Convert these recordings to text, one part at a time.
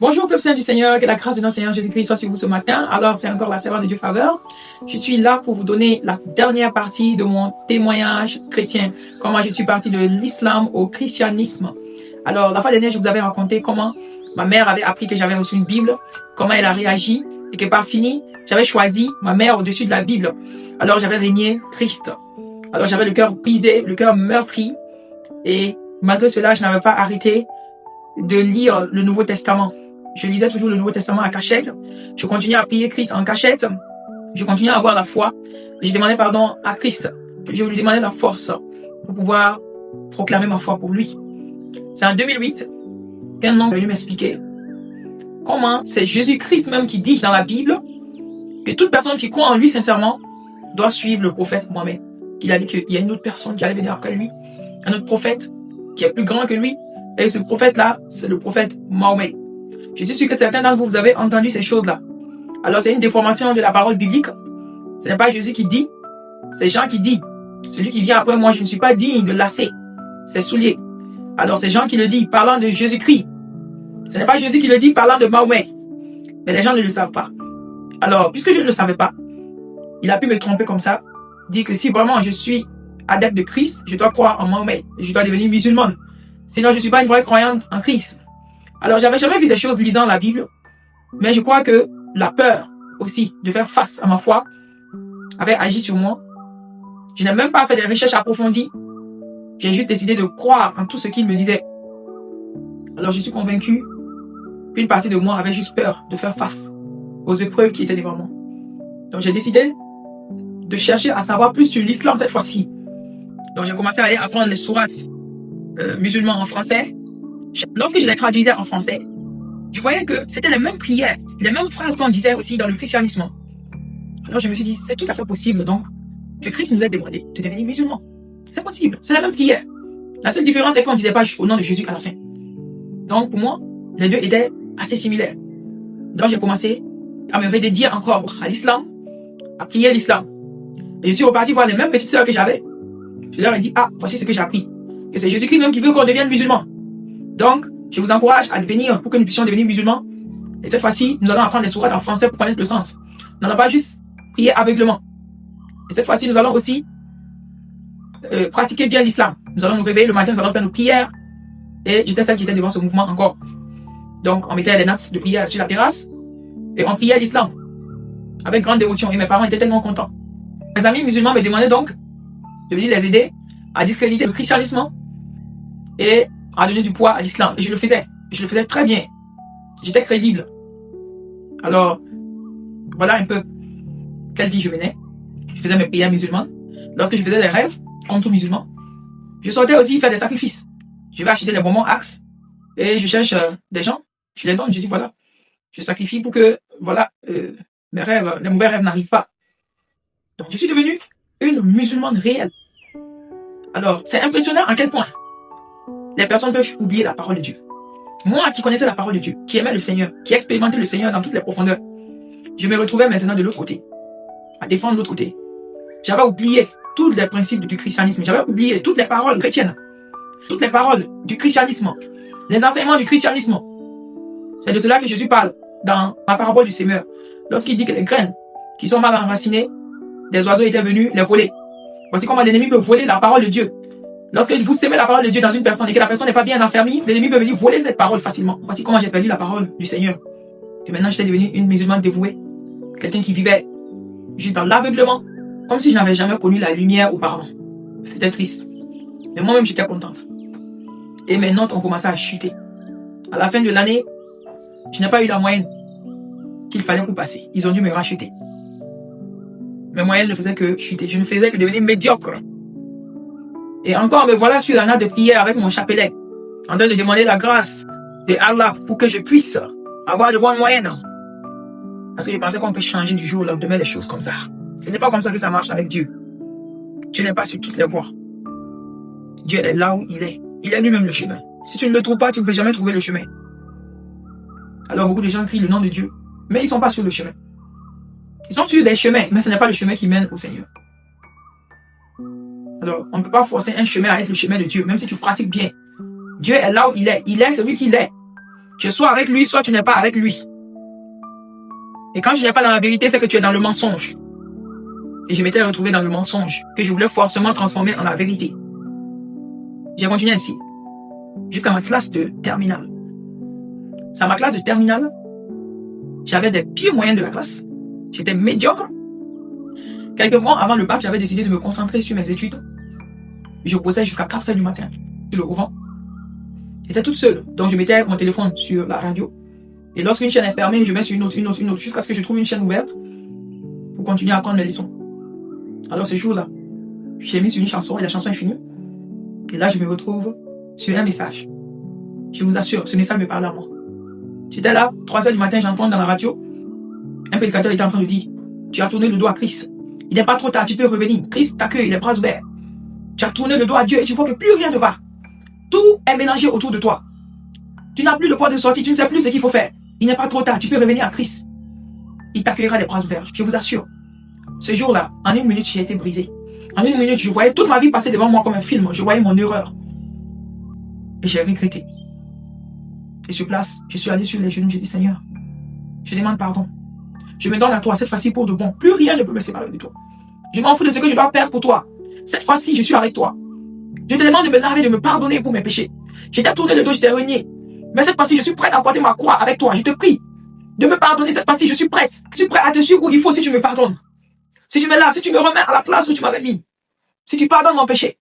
Bonjour, peuple saint du Seigneur, que la grâce de notre Seigneur Jésus-Christ soit sur vous ce matin. Alors, c'est encore la servante de Dieu Faveur. Je suis là pour vous donner la dernière partie de mon témoignage chrétien. Comment je suis parti de l'islam au christianisme. Alors, la fois dernière, je vous avais raconté comment ma mère avait appris que j'avais reçu une Bible, comment elle a réagi, et que par fini, j'avais choisi ma mère au-dessus de la Bible. Alors, j'avais régné Christ. Alors, j'avais le cœur brisé, le cœur meurtri, et malgré cela, je n'avais pas arrêté de lire le Nouveau Testament. Je lisais toujours le Nouveau Testament à cachette. Je continuais à prier Christ en cachette. Je continuais à avoir la foi. Je demandais pardon à Christ. Je lui demandais la force pour pouvoir proclamer ma foi pour lui. C'est en 2008 qu'un homme est venu m'expliquer comment c'est Jésus-Christ même qui dit dans la Bible que toute personne qui croit en lui sincèrement doit suivre le prophète Mohammed. Il a dit qu'il y a une autre personne qui allait venir après lui, un autre prophète qui est plus grand que lui. Et ce prophète-là, c'est le prophète Mahomet. Je suis sûr que certains d'entre vous, vous avez entendu ces choses-là. Alors, c'est une déformation de la parole biblique. Ce n'est pas Jésus qui dit, c'est Jean qui dit. Celui qui vient après moi, je ne suis pas digne de lasser ses souliers. Alors, c'est Jean qui le dit, parlant de Jésus-Christ. Ce n'est pas Jésus qui le dit, parlant de Mahomet. Mais les gens ne le savent pas. Alors, puisque je ne le savais pas, il a pu me tromper comme ça, dire que si vraiment je suis adepte de Christ, je dois croire en Mahomet. Je dois devenir musulmane. Sinon, je ne suis pas une vraie croyante en Christ. Alors, j'avais jamais vu ces choses lisant la Bible, mais je crois que la peur aussi de faire face à ma foi avait agi sur moi. Je n'ai même pas fait des recherches approfondies. J'ai juste décidé de croire en tout ce qu'il me disait. Alors, je suis convaincu qu'une partie de moi avait juste peur de faire face aux épreuves qui étaient devant moi. Donc, j'ai décidé de chercher à savoir plus sur l'islam cette fois-ci. Donc, j'ai commencé à aller apprendre les sourates musulmans en français. Lorsque je les traduisais en français, je voyais que c'était les mêmes prières, les mêmes phrases qu'on disait aussi dans le christianisme. Alors je me suis dit, c'est tout à fait possible donc que Christ nous a demandé de devenir musulmans. C'est possible, c'est la même prière. La seule différence, c'est qu'on ne disait pas au nom de Jésus à la fin. Donc pour moi, les deux étaient assez similaires. Donc j'ai commencé à me redédier encore à l'islam, à prier l'islam. Et je suis reparti voir les mêmes petites sœurs que j'avais. Je leur ai dit, voici ce que j'ai appris. Que c'est Jésus-Christ même qui veut qu'on devienne musulmans. Donc, je vous encourage à venir pour que nous puissions devenir musulmans. Et cette fois-ci, nous allons apprendre les sourates en français pour connaître le sens. Nous n'allons pas juste prier aveuglement. Et cette fois-ci, nous allons aussi pratiquer bien l'islam. Nous allons nous réveiller le matin, nous allons faire nos prières. Et j'étais celle qui était devant ce mouvement encore. Donc, on mettait les notes de prière sur la terrasse et on priait l'islam avec grande dévotion. Et mes parents étaient tellement contents. Mes amis musulmans me demandaient donc de venir les aider à discréditer le christianisme et à donner du poids à l'islam. Et je le faisais. Je le faisais très bien. J'étais crédible. Alors, voilà un peu quelle vie je menais. Je faisais mes prières musulmanes. Lorsque je faisais des rêves, comme tout musulman, je sortais aussi faire des sacrifices. Je vais acheter des bonbons Axe et je cherche des gens. Je les donne. Je dis voilà, je sacrifie pour que, voilà, mes rêves, les mauvais rêves n'arrivent pas. Donc, je suis devenue une musulmane réelle. Alors, c'est impressionnant à quel point les personnes peuvent oublier la parole de Dieu. Moi qui connaissais la parole de Dieu, qui aimais le Seigneur, qui expérimentais le Seigneur dans toutes les profondeurs, je me retrouvais maintenant de l'autre côté, à défendre l'autre côté. J'avais oublié tous les principes du christianisme, j'avais oublié toutes les paroles chrétiennes, toutes les paroles du christianisme, les enseignements du christianisme. C'est de cela que Jésus parle dans la parabole du Seigneur, lorsqu'il dit que les graines qui sont mal enracinées, des oiseaux étaient venus les voler. Voici comment l'ennemi peut voler la parole de Dieu. Lorsque vous sémez la parole de Dieu dans une personne et que la personne n'est pas bien enfermée, l'ennemi peut venir voler cette parole facilement. Voici comment j'ai perdu la parole du Seigneur. Et maintenant, j'étais devenue une musulmane dévouée. Quelqu'un qui vivait juste dans l'aveuglement, comme si je n'avais jamais connu la lumière auparavant. C'était triste. Mais moi-même, j'étais contente. Et mes notes ont commencé à chuter. À la fin de l'année, je n'ai pas eu la moyenne qu'il fallait pour passer. Ils ont dû me racheter. Mes moyennes ne faisaient que chuter. Je ne faisais que devenir médiocre. Et encore, me voilà sur la natte de prière avec mon chapelet, en train de demander la grâce de Allah pour que je puisse avoir de bonnes moyennes. Parce que je pensais qu'on peut changer du jour au lendemain les choses comme ça. Ce n'est pas comme ça que ça marche avec Dieu. Dieu n'est pas sur toutes les voies. Dieu est là où il est. Il est lui-même le chemin. Si tu ne le trouves pas, tu ne peux jamais trouver le chemin. Alors beaucoup de gens crient le nom de Dieu, mais ils ne sont pas sur le chemin. Ils sont sur des chemins, mais ce n'est pas le chemin qui mène au Seigneur. Alors, on ne peut pas forcer un chemin à être le chemin de Dieu, même si tu pratiques bien. Dieu est là où il est. Il est celui qu'il est. Tu es soit avec lui, soit tu n'es pas avec lui. Et quand tu n'es pas dans la vérité, c'est que tu es dans le mensonge. Et je m'étais retrouvé dans le mensonge que je voulais forcément transformer en la vérité. J'ai continué ainsi jusqu'à ma classe de terminale. C'est à ma classe de terminale, j'avais des pires moyens de la classe. J'étais médiocre. Quelques mois avant le bac, j'avais décidé de me concentrer sur mes études. Je bossais jusqu'à 4 heures du matin sur le courant. J'étais toute seule, donc je mettais mon téléphone sur la radio. Et lorsqu'une chaîne est fermée, je mets sur une autre, jusqu'à ce que je trouve une chaîne ouverte pour continuer à apprendre mes leçons. Alors ce jour-là, j'ai mis sur une chanson et la chanson est finie. Et là, je me retrouve sur un message. Je vous assure, ce message me parle à moi. J'étais là, 3 heures du matin, j'entends dans la radio, un prédicateur était en train de dire, tu as tourné le dos à Christ. Il n'est pas trop tard, tu peux revenir. Christ t'accueille, les bras ouverts. Tu as tourné le dos à Dieu et tu vois que plus rien ne va. Tout est mélangé autour de toi. Tu n'as plus le poids de sortie, tu ne sais plus ce qu'il faut faire. Il n'est pas trop tard, tu peux revenir à Christ. Il t'accueillera les bras ouverts, je vous assure. Ce jour-là, en 1 minute, j'ai été brisé. En 1 minute, je voyais toute ma vie passer devant moi comme un film. Je voyais mon erreur. Et j'ai regretté. Et sur place, je suis allé sur les genoux, j'ai dit, Seigneur, je demande pardon. Je me donne à toi cette fois-ci pour de bon. Plus rien ne peut me séparer de toi. Je m'en fous de ce que je dois perdre pour toi. Cette fois-ci, je suis avec toi. Je te demande de me laver, de me pardonner pour mes péchés. J'étais tourné le dos, j'étais renié. Mais cette fois-ci, je suis prête à porter ma croix avec toi. Je te prie de me pardonner cette fois-ci. Je suis prête. Je suis prête à te suivre où il faut si tu me pardonnes. Si tu me laves, si tu me remets à la place où tu m'avais mis. Si tu pardonnes mon péché.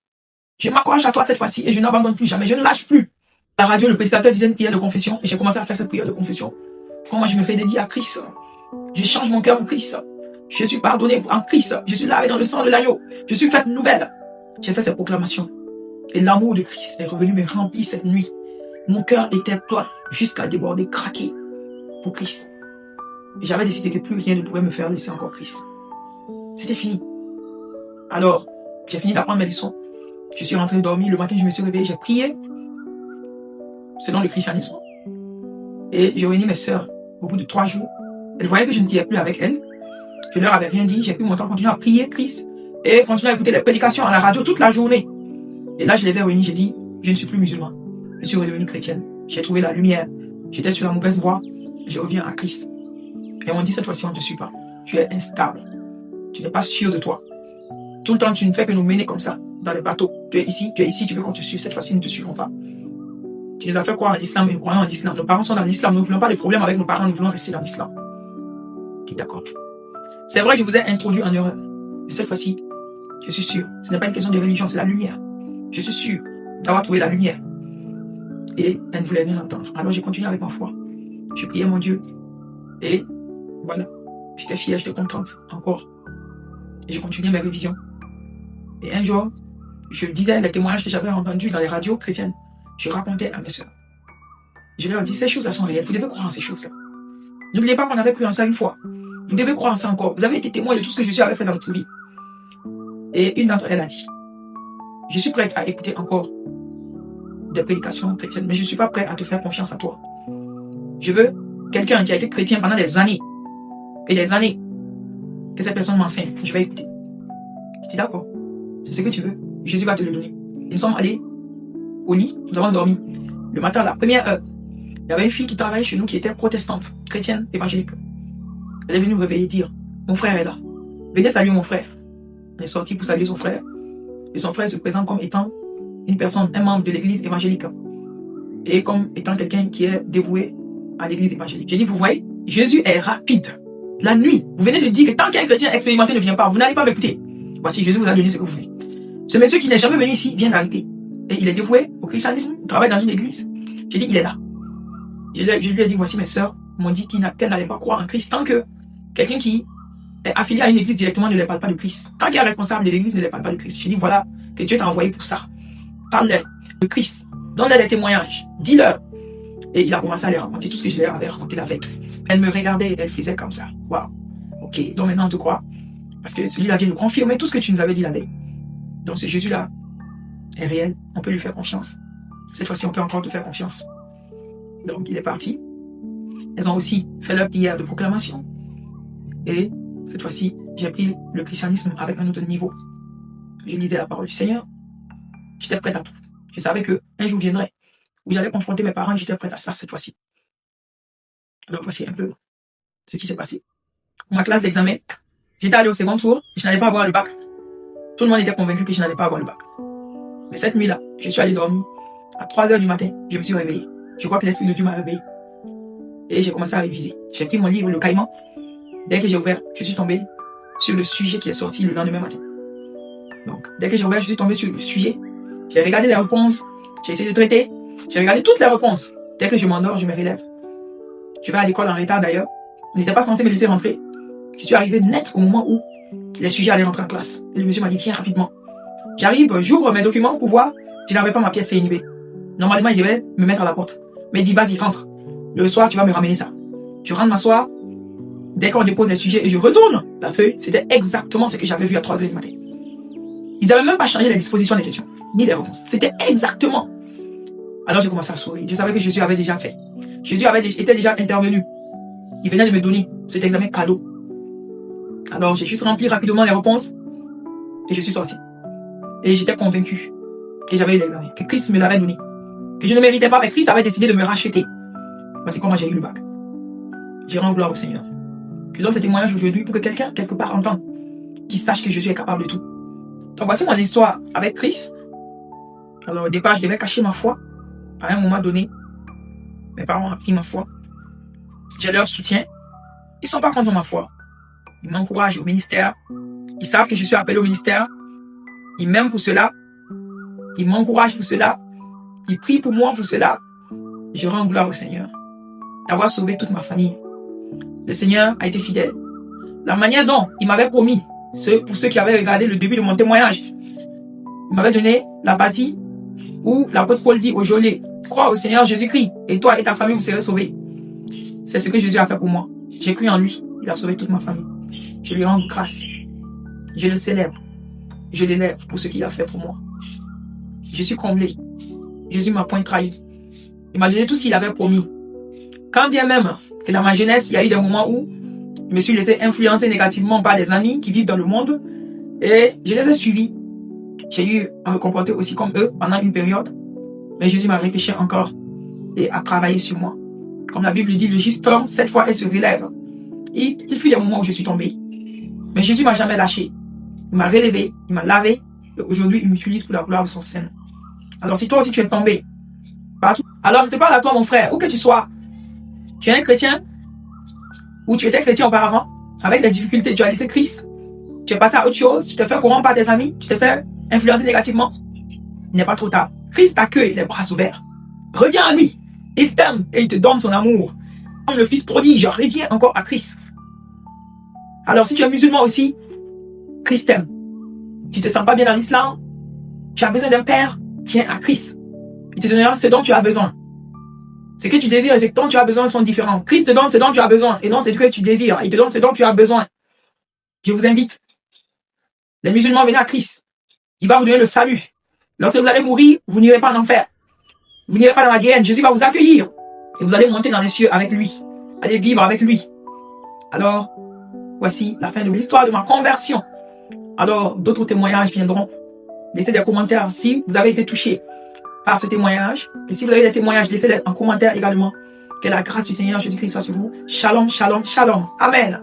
Je m'accroche à toi cette fois-ci et je n'abandonne plus jamais. Je ne lâche plus. La radio, le prédicateur disait une prière de confession et j'ai commencé à faire cette prière de confession. Moi, je me fais dédier à Christ. Je change mon cœur en Christ. Je suis pardonné en Christ. Je suis lavé dans le sang de l'agneau. Je suis faite nouvelle. J'ai fait cette proclamation. Et l'amour de Christ est revenu me remplir cette nuit. Mon cœur était plein jusqu'à déborder, craquer pour Christ. Et j'avais décidé que plus rien ne pouvait me faire laisser encore Christ. C'était fini. Alors, j'ai fini d'apprendre mes leçons. Je suis rentré dormir. Le matin, je me suis réveillé. J'ai prié selon le christianisme. Et j'ai réuni mes sœurs au bout de 3 jours. Elles voyaient que je ne priais plus avec elles. Je leur avais rien dit. J'ai pu mon temps continuer à prier Christ et continuer à écouter les prédications à la radio toute la journée. Et là, je les ai réunis. J'ai dit, je ne suis plus musulman. Je suis redevenue chrétienne. J'ai trouvé la lumière. J'étais sur la mauvaise voie. Je reviens à Christ. Et on m'a dit, cette fois-ci, on ne te suit pas. Tu es instable. Tu n'es pas sûr de toi. Tout le temps, tu ne fais que nous mener comme ça, dans le bateau. Tu es ici, tu veux qu'on te suive. Cette fois-ci, nous ne te suivrons pas. Tu nous as fait croire en l'islam et nous croyons en l'islam. Nos parents sont dans l'islam. Nous ne voulons pas de problème avec nos parents. Nous voulons rester dans l'islam. Tu es d'accord? C'est vrai, je vous ai introduit en erreur. Mais cette fois-ci, je suis sûr. Ce n'est pas une question de religion, c'est la lumière. Je suis sûr d'avoir trouvé la lumière. Et elle ne voulait rien entendre. Alors j'ai continué avec ma foi. Je priais mon Dieu. Et voilà. J'étais fière, j'étais contente encore. Et je continuais mes révisions. Et un jour, je disais les témoignages que j'avais entendus dans les radios chrétiennes. Je racontais à mes soeurs. Je leur dis, ces choses-là sont réelles. Vous devez croire en ces choses-là. N'oubliez pas qu'on avait cru en ça une fois. Vous devez croire en ça encore. Vous avez été témoin de tout ce que Jésus avait fait dans votre vie. Et une d'entre elles a dit, je suis prête à écouter encore des prédications chrétiennes, mais je ne suis pas prête à te faire confiance à toi. Je veux quelqu'un qui a été chrétien pendant des années et des années, que cette personne m'enseigne. Je vais écouter. Je dis d'accord, c'est ce que tu veux. Jésus va te le donner. Nous sommes allés au lit, nous avons dormi. Le matin, à la première heure, il y avait une fille qui travaillait chez nous qui était protestante, chrétienne, évangélique. Elle est venue me réveiller et dire, mon frère est là. Venez saluer mon frère. Elle est sortie pour saluer son frère. Et son frère se présente comme étant une personne, un membre de l'église évangélique. Et comme étant quelqu'un qui est dévoué à l'église évangélique. J'ai dit, vous voyez, Jésus est rapide. La nuit, vous venez de dire que tant qu'un chrétien expérimenté ne vient pas, vous n'allez pas m'écouter. Voici, Jésus vous a donné ce que vous voulez. Ce monsieur qui n'est jamais venu ici vient d'arriver. Et il est dévoué au christianisme, il travaille dans une église. J'ai dit, il est là. Je lui ai dit, voici mes sœurs m'ont dit qu'elles n'allaient pas croire en Christ tant que quelqu'un qui est affilié à une église directement ne les parle pas de Christ. Tant qu'il est responsable de l'église ne les parle pas de Christ. J'ai dit, voilà, que Dieu t'a envoyé pour ça. Parle-leur de Christ. Donne-leur des témoignages. Dis-leur. Et il a commencé à les raconter tout ce que je leur avais raconté la veille. Elle me regardait et elle faisait comme ça. Waouh. Ok, donc maintenant on te croit. Parce que celui-là vient nous confirmer tout ce que tu nous avais dit la veille. Donc ce Jésus-là est réel. On peut lui faire confiance. Cette fois-ci, on peut encore te faire confiance. Donc il est parti. Elles ont aussi fait leur prière de proclamation. Et cette fois-ci, j'ai pris le christianisme avec un autre niveau. Je lisais la parole du Seigneur. J'étais prête à tout. Je savais qu'un jour viendrait où j'allais confronter mes parents. J'étais prête à ça cette fois-ci. Alors, voici un peu ce qui s'est passé. Pour ma classe d'examen, j'étais allé au second tour, et je n'allais pas avoir le bac. Tout le monde était convaincu que je n'allais pas avoir le bac. Mais cette nuit-là, je suis allé dormir. À 3h du matin, je me suis réveillé. Je crois que l'Esprit de Dieu m'a réveillé. Et j'ai commencé à réviser. J'ai pris mon livre, le caïman. Dès que j'ai ouvert, je suis tombé sur le sujet qui est sorti le lendemain matin. Donc, dès que j'ai ouvert, je suis tombé sur le sujet. J'ai regardé les réponses. J'ai essayé de traiter. J'ai regardé toutes les réponses. Dès que je m'endors, je me relève. Je vais à l'école en retard d'ailleurs. On n'était pas censé me laisser rentrer. Je suis arrivé net au moment où les sujets allaient rentrer en classe. Et le monsieur m'a dit, viens rapidement. J'arrive, j'ouvre mes documents pour voir. Je n'avais pas ma pièce CNB. Normalement, il devait me mettre à la porte. Mais il dit, vas-y, rentre. Le soir, tu vas me ramener ça. Je rentre m'asseoir. Dès qu'on dépose les sujets et je retourne la feuille, c'était exactement ce que j'avais vu à 3h du matin. Ils n'avaient même pas changé la disposition des questions, ni des réponses. C'était exactement. Alors j'ai commencé à sourire. Je savais que Jésus avait déjà fait. Jésus était déjà intervenu. Il venait de me donner cet examen cadeau. Alors j'ai juste rempli rapidement les réponses et je suis sorti. Et j'étais convaincu que j'avais eu l'examen, que Christ me l'avait donné. Que je ne méritais pas, mais Christ avait décidé de me racheter. Voici comment j'ai eu le bac. Je rends gloire au Seigneur. Je donne ce témoignage aujourd'hui pour que quelqu'un, quelque part, entende, qu'il sache que Jésus est capable de tout. Donc voici mon histoire avec Christ. Alors au départ, je devais cacher ma foi. À un moment donné, mes parents ont pris ma foi. J'ai leur soutien. Ils ne sont pas contre ma foi. Ils m'encouragent au ministère. Ils savent que je suis appelé au ministère. Ils m'aiment pour cela. Ils m'encouragent pour cela. Ils prient pour moi pour cela. Je rends gloire au Seigneur d'avoir sauvé toute ma famille. Le Seigneur a été fidèle. La manière dont il m'avait promis, pour ceux qui avaient regardé le début de mon témoignage, il m'avait donné la partie où l'apôtre Paul dit aujourd'hui, crois au Seigneur Jésus-Christ et toi et ta famille vous serez sauvés. C'est ce que Jésus a fait pour moi. J'ai cru en lui. Il a sauvé toute ma famille. Je lui rends grâce. Je le célèbre. Je l'élève pour ce qu'il a fait pour moi. Je suis comblé. Jésus m'a point trahi. Il m'a donné tout ce qu'il avait promis. Quand bien même que dans ma jeunesse, il y a eu des moments où je me suis laissé influencer négativement par des amis qui vivent dans le monde et je les ai suivis. J'ai eu à me comporter aussi comme eux pendant une période. Mais Jésus m'a repêché encore et a travaillé sur moi. Comme la Bible dit, le juste homme, cette fois, elle se relève. Et il fut des moments où je suis tombé. Mais Jésus m'a jamais lâché. Il m'a relevé, il m'a lavé. Et aujourd'hui, il m'utilise pour la gloire de son Seigneur. Alors si toi aussi tu es tombé, partout, alors je te parle à toi mon frère, où que tu sois. Tu es un chrétien, ou tu étais chrétien auparavant, avec les difficultés, tu as laissé Christ, tu es passé à autre chose, tu t'es fait corrompre par tes amis, tu t'es fait influencer négativement. Il n'est pas trop tard. Christ t'accueille les bras ouverts. Reviens à lui. Il t'aime et il te donne son amour. Comme le fils prodige, reviens encore à Christ. Alors si tu es musulman aussi, Christ t'aime. Tu te sens pas bien dans l'islam, tu as besoin d'un père, viens à Christ. Il te donnera ce dont tu as besoin. Ce que tu désires et ce dont tu as besoin sont différents. Christ te donne ce dont tu as besoin et non ce que tu désires. Il te donne ce dont tu as besoin. Je vous invite. Les musulmans, venez à Christ. Il va vous donner le salut. Lorsque vous allez mourir, vous n'irez pas en enfer. Vous n'irez pas dans la guerre. Jésus va vous accueillir. Et vous allez monter dans les cieux avec lui. Allez vivre avec lui. Alors, voici la fin de l'histoire de ma conversion. Alors, d'autres témoignages viendront. Laissez des commentaires si vous avez été touché par ce témoignage. Et si vous avez des témoignages, laissez-les en commentaire également. Que la grâce du Seigneur Jésus-Christ soit sur vous. Shalom, shalom, shalom. Amen.